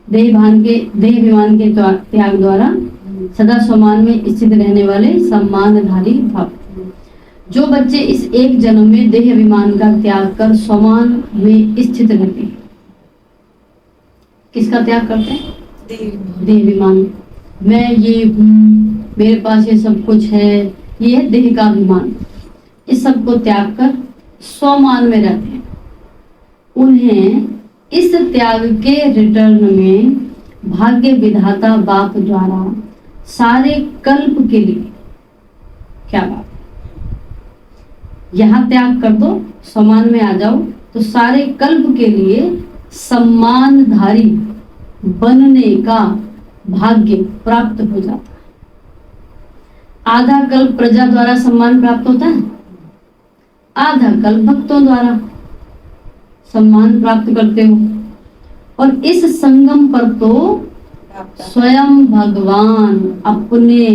देह अभिमान के त्याग द्वारा सदा सम्मान में स्थित रहने वाले सम्मानधारी भक्त। जो बच्चे इस एक जन्म में देह अभिमान का त्याग कर सम्मान में स्थित रहते हैं, किसका त्याग करते हैं? देह अभिमान। मैं ये हूँ, मेरे पास ये सब कुछ है, ये है देह का अभिमान। इस सब को त्याग कर स्वमान में रहते हैं। उन्हें इस त्याग के रिटर्न में भाग्य विधाता बाप द्वारा सारे कल्प के लिए, क्या बात, यहाँ त्याग कर दो, समान में आ जाओ, तो सारे कल्प के लिए सम्मानधारी बनने का भाग्य प्राप्त हो जाता है। आधा कल्प प्रजा द्वारा सम्मान प्राप्त होता है, आधा कल्प भक्तों द्वारा सम्मान प्राप्त करते हो। और इस संगम पर तो स्वयं भगवान अपने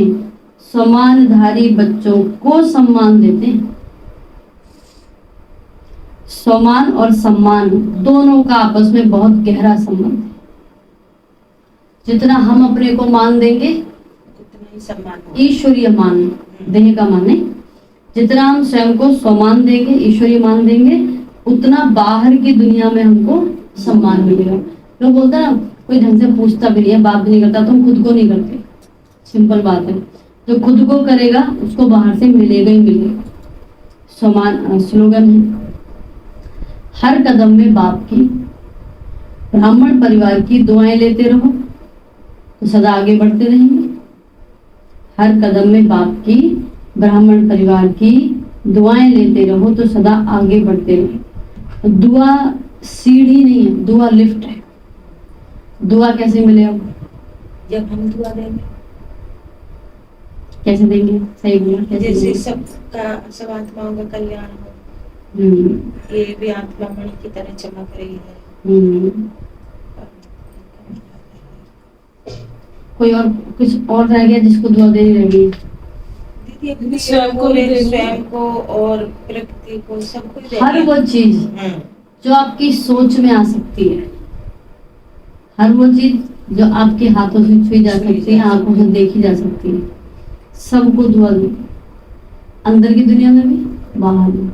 सम्मानधारी बच्चों को सम्मान देते हैं। सम्मान और सम्मान दोनों का आपस में बहुत गहरा संबंध है। जितना हम अपने को मान देंगे उतना ही सम्मान होगा। ईश्वरीय मान, देह का मान नहीं, जितना हम स्वयं को सम्मान देंगे, ईश्वरीय मान देंगे, उतना बाहर की दुनिया में हमको सम्मान मिलेगा। लोग बोलते हैं ना, कोई ढंग से पूछता भी नहीं है, बाप भी नहीं करता, तुम खुद को नहीं करते। सिंपल बात है, जो खुद को करेगा उसको बाहर से मिलेगा ही मिलेगा। सम्मान स्लोगन है, हर कदम में बाप की, ब्राह्मण परिवार की दुआएं लेते रहो तो सदा आगे बढ़ते रहेंगे। हर कदम में बाप की, ब्राह्मण परिवार की दुआएं लेते रहो तो सदा आगे बढ़ते रहो। दुआ सीढ़ी नहीं है, दुआ लिफ्ट है। दुआ कैसे मिले अब? जब हम दुआ देंगे। कैसे देंगे? सही बोला, कैसे जैसे देंगे? सब आत्माओं का कल्याण हो, ये भी आत्मा मणि की तरह चमक रही है। कोई और कुछ और रह गया जिसको दुआ देनी रहेगी? दीदी स्वयं को और प्रकृति को, सबको हर वो चीज जो आपकी सोच में आ सकती है, हर वो चीज जो आपके हाथों से छुई जा सकती है, आंखों से देखी जा सकती है, सबको दुआ दो। अंदर की दुनिया में भी, बाहर में।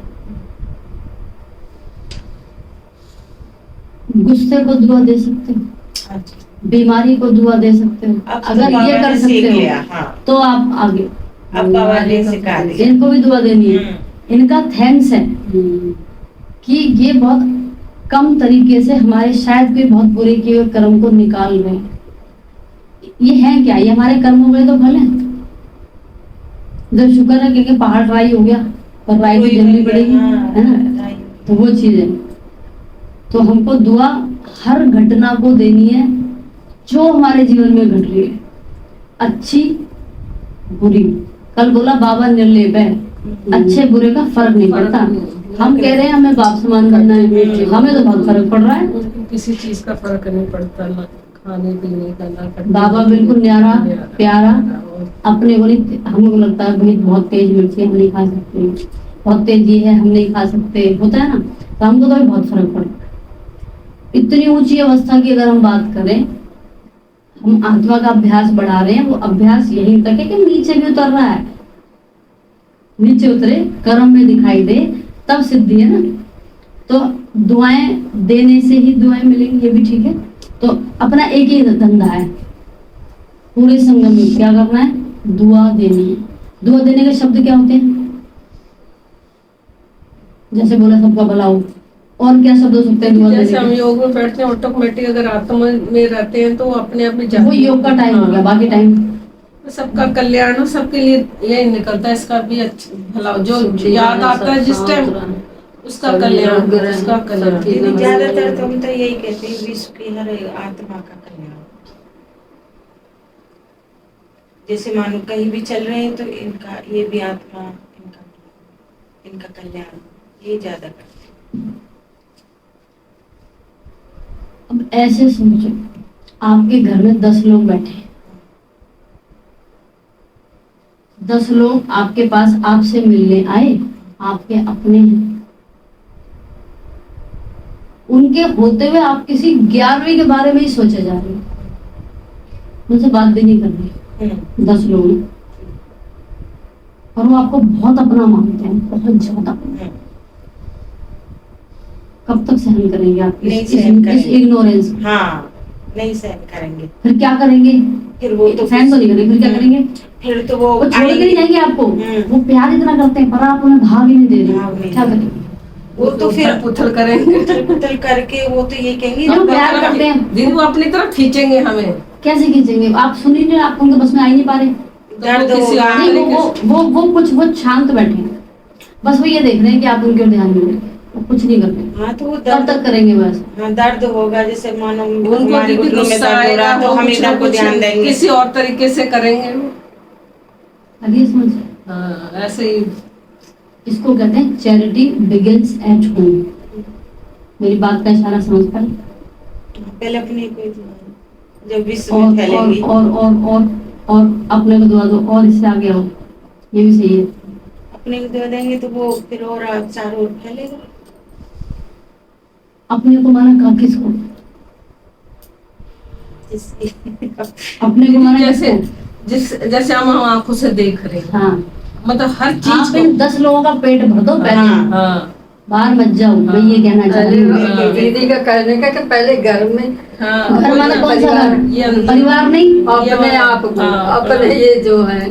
गुस्से को दुआ दे सकते हो, बीमारी को दुआ दे सकते हो। अगर ये कर सकते हो तो आप आगे। इनको भी दुआ देनी है। इनका थैंक्स है कि ये बहुत कम तरीके से हमारे शायद कोई बहुत बुरे किए हुए कर्म को निकाल रहे हैं। ये है क्या? ये हमारे कर्मों में तो फल है। जब शुक्र है क्योंकि पहाड़ राई हो गया, पर राई भी जलनी पड़ेगी, है ना? तो वो चीज है। तो हमको दुआ हर घटना को देनी है जो हमारे जीवन में घट रही है, अच्छी बुरी। कल बोला बाबा निर्लेप है, अच्छे बुरे का फर्क नहीं पड़ता। हम कह रहे हैं हमें बाप समान बनना है, हमें तो बहुत फर्क पड़ रहा है। किसी चीज का फर्क नहीं पड़ता, ना खाने पीने का, ना बाबा बिल्कुल न्यारा प्यारा अपने को नहीं। हमको लगता है भाई बहुत तेज मिर्ची हम नहीं खा सकते, बहुत तेज ये है हम नहीं खा सकते, होता है ना। तो हमको तो बहुत फर्क पड़ता है। इतनी ऊंची अवस्था की अगर हम बात करें, हम आत्मा का अभ्यास बढ़ा रहे हैं, वो अभ्यास यही तक है कि नीचे भी उतर रहा है। नीचे उतरे, कर्म में दिखाई दे, तब सिद्धि है ना। तो दुआएं देने से ही दुआएं मिलेंगी, ये भी ठीक है। तो अपना एक ही धंधा है पूरे संगम में, क्या करना है? दुआ देनी है। दुआ देने के शब्द क्या होते हैं? जैसे बोला सबका भला हो, और क्या शब्द हो सकते हैं दुआ देने जैसे हम के? योग में बैठते हैं, ऑटोमेटिक अगर आत्मा में रहते हैं तो वो अपने आप में वो योग का टाइम हो गया, बाकी टाइम सबका कल्याण हो, सबके लिए यही निकलता है। इसका भी अच्छा भला हो, जो याद आता है जिस टाइम, उसका कल्याण, उसका कल्याण। ज्यादातर तो हम तो यही कहते हैं, विश्व की हर आत्मा का कल्याण। जैसे मानो कहीं भी चल रहे हैं तो इनका, ये भी आत्मा, इनका कल्याण, ये ज्यादा करते हैं। अब ऐसे सोचो, आपके घर में 10 लोग बैठे हैं, 10 लोग आपके पास आपसे मिलने आए, आपके अपने हैं। उनके होते हुए आप किसी 11वीं के बारे में ही सोचे जा रहे हो, उनसे बात भी नहीं कर रहे 10 लोग हैं, और वो आपको बहुत अपना मानते हैं, बहुत ज्यादा। कब तक सहन करेंगे आप नहीं इस सहन इस करेंगे। इग्नोरेंस? हाँ, नहीं सहन करेंगे। फिर क्या करेंगे? फिर वो तो सहन तो नहीं करेंगे, फिर क्या करेंगे? फिर तो वो वो छोड़ के नहीं जाएंगे आपको। वो प्यार इतना करते हैं पर आप उन्हें भाव ही नहीं दे भाव रहे, नहीं क्या दे रहे। करेंगे? वो तो फिर पुथल करेंगे। उथल करके वो तो ये कहेंगे जो अपनी प्यार तरफ करते हैं। दीदी वो अपनी तरफ खींचेंगे हमें, कैसे खींचेंगे? आप सुन ही नहीं, आप उनके बस में आ ही नहीं पा रहे। दर्द किसी होगा। और नहीं, तरीके वो कुछ वो शांत बैठे हैं, बस वो ये देख रहे हैं कि आप उनके ओर ध्यान नहीं दे रहे, वो कुछ नहीं कर रहे। हाँ, तो वो कब दर्द तक करेंगे बस? हाँ, दर्द होगा, जैसे मानो उनको हमारे दीदी घुटनों में गुस्सा दर्द हो आएगा, रहा है, तो वो हम कुछ ना इधर को कुछ ध्यान देंगे। किसी और तरीके से करेंगे। आगे समझ। हाँ, ऐसे ही इसको कहते हैं चैरिटी बिगिंस एट होम। मेरी बात का इशारा समझ पाए? पहले अपने को ही दुआ, जब विश्व और में और फैलेंगी। और अपने को दुआ दो, और इससे आगे आओ, ये भी सही है। अपने को दुआ देंगे तो वो फिर और चारों ओर फैलेगा। अपने को माना कब? किसको? अपने को माना जैसे किसको? जैसे हम आंखों से देख रहे हैं, हाँ, मतलब हर चीज आप को। इन 10 लोगों का पेट भर दो पहले, हाँ। हाँ बाहर मत जाओ। मैं ये कहना चाह रही हूँ। पहले दीदी का कहने का कि पहले घर में हाँ, घर माना कौन सा घर? ये परिवार नहीं, अपने आप को, हाँ, अपने ये जो है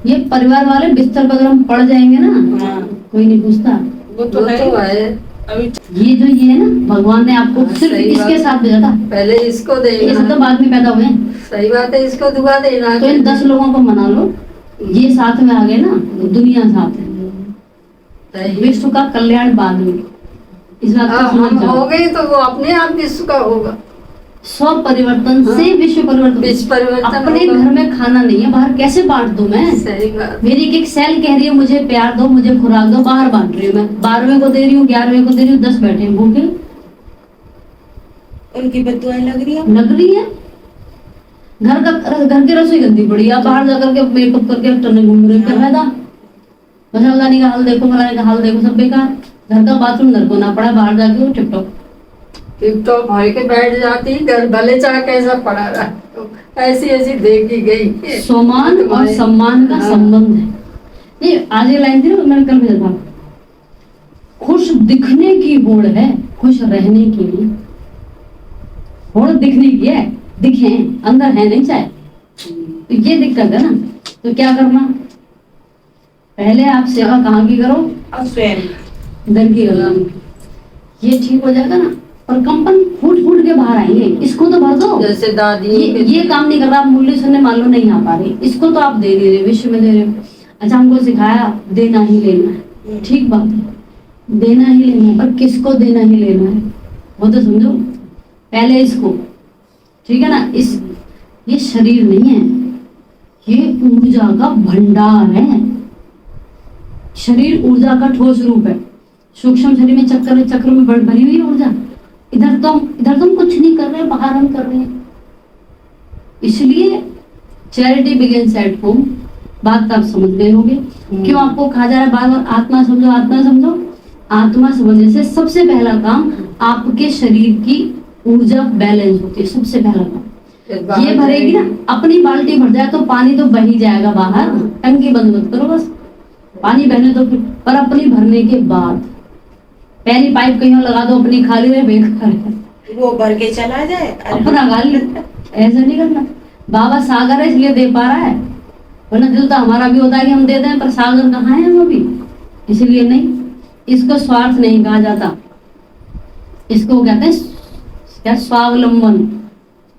ये परिवार वाले बिस्तर पर अगर हम पड़ जाएंगे ना, हाँ। कोई नहीं पूछता। वो वो तो है। है। अभी ये जो ये है ना, भगवान ने आपको सिर्फ सही इसके बात। साथ भेजा था। पहले इसको ये सब तो देना, बाद में पैदा हुए हैं। सही बात है, इसको दुआ देना। तो इन 10 लोगों को मना लो, ये साथ में आ गए ना, तो दुनिया साथ है। सही। विश्व का कल्याण बाद में, इस बात को हम समझ हो जाओ। गए तो वो अपने आप विश्व का होगा। स्व परिवर्तन से विश्व परिवर्तन। विश्व परिवर्तन अपने होगा। घर में खाना नहीं है, बाहर कैसे बांट दूं मैं? सही बात। मेरी एक सेल कह रही है मुझे प्यार दो, मुझे खुराक दो, बाहर बांट रही हूँ मैं। 12वें को दे रही हूँ, 11वें को दे रही हूँ, 10 बैठे हैं भूखे, उनकी बदुआएं लग रही है। लग रही है। घर की रसोई गंदी पड़ी है, आप बाहर जाकर के मेकअप करके टर्ने घूम रहे हो, क्या फायदा? मसालानी का हाल देखो, फलाने का हाल देखो, सब बेकार। घर का बाथरूम घर को ना पड़ा, बाहर जाके वो टिप टॉप। टिकटॉक भर के बैठ जाती, घर भले चाहे कैसा पड़ा रहा, ऐसी ऐसी देखी गई। सम्मान और सम्मान का हाँ। संबंध है। ये आज एक लाइन थी ना, मैंने कल भेजा था। खुश दिखने की होड़ है, खुश रहने की नहीं। होड़ दिखने की है, दिखे अंदर है नहीं चाहे, तो ये दिक्कत है ना। तो क्या करना? पहले आप सेवा कहाँ की करो? और स्वयं घर की करो। ये ठीक हो जाएगा ना, और कंपन फूट फूट के बाहर आएंगे। इसको तो भर दो। जैसे दादी ये काम नहीं कर रहा, आप मूल्य सुनने मान लो नहीं आ पा रहे, इसको तो आप दे नहीं रहे, विश्व में दे रहे हो। अच्छा, हमको सिखाया देना ही लेना है, ठीक बात है, देना ही लेना है, पर किसको देना ही लेना है वो तो समझो पहले इसको, ठीक है ना। ये शरीर नहीं है, ये ऊर्जा का भंडार है। शरीर ऊर्जा का ठोस रूप है। सूक्ष्म शरीर में चक्र में भरी हुई है ऊर्जा। इधर तुम कुछ नहीं कर रहे, बाहर हम कर रहे हैं। इसलिए चैरिटी बिगिंस एट होम। बात आप समझ गए होंगे क्यों आपको कहा जा रहा है बार बार आत्मा समझो, आत्मा समझो। आत्मा समझने से सबसे पहला काम, आपके शरीर की ऊर्जा बैलेंस होती है, सबसे पहला काम। ये भरेगी ना, अपनी बाल्टी भर जाए तो पानी तो बह ही जाएगा बाहर, टंकी बंद मत करो, बस पानी बहने दो फिर। पर अपनी भरने के बाद पहली पाइप कहीं और लगा दो, अपनी खाली रहे, बेकार है। वो भर के चला जाए, अपना खाली, ऐसा नहीं करना। बाबा सागर है इसलिए दे पा रहा है, वरना दिल तो हमारा भी होता है कि हम दे दें, पर सागर कहाँ है वो भी, इसलिए नहीं। इसको स्वार्थ नहीं कहा जाता, इसको कहते हैं क्या? स्वावलंबन,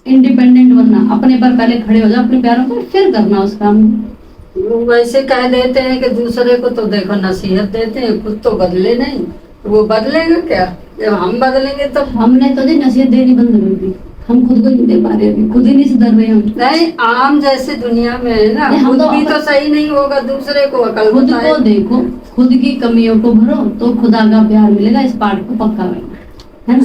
इंडिपेंडेंट बनना। अपने पर पहले खड़े हो जाओ, अपने पैरों पर, फिर करना उस काम को। लोग वैसे कह देते हैं कि दूसरे को तो देखो नसीहत देते हैं, खुद तो बदले नहीं। वो बदलेगा क्या? जब हम बदलेंगे तो। हमने तो जी नसीहत देनी बंद कर दी, हम खुद को नहीं दे पा रहे, अभी खुद ही नहीं सुधर रहे हम। नहीं, आम जैसे दुनिया में है ना, नहीं, हम खुद तो भी तो सही नहीं होगा, दूसरे को अकल खुद बताए। को देखो, खुद की कमियों को भरो, तो खुदा का प्यार मिलेगा। इस पाठ को पक्का करना है ना।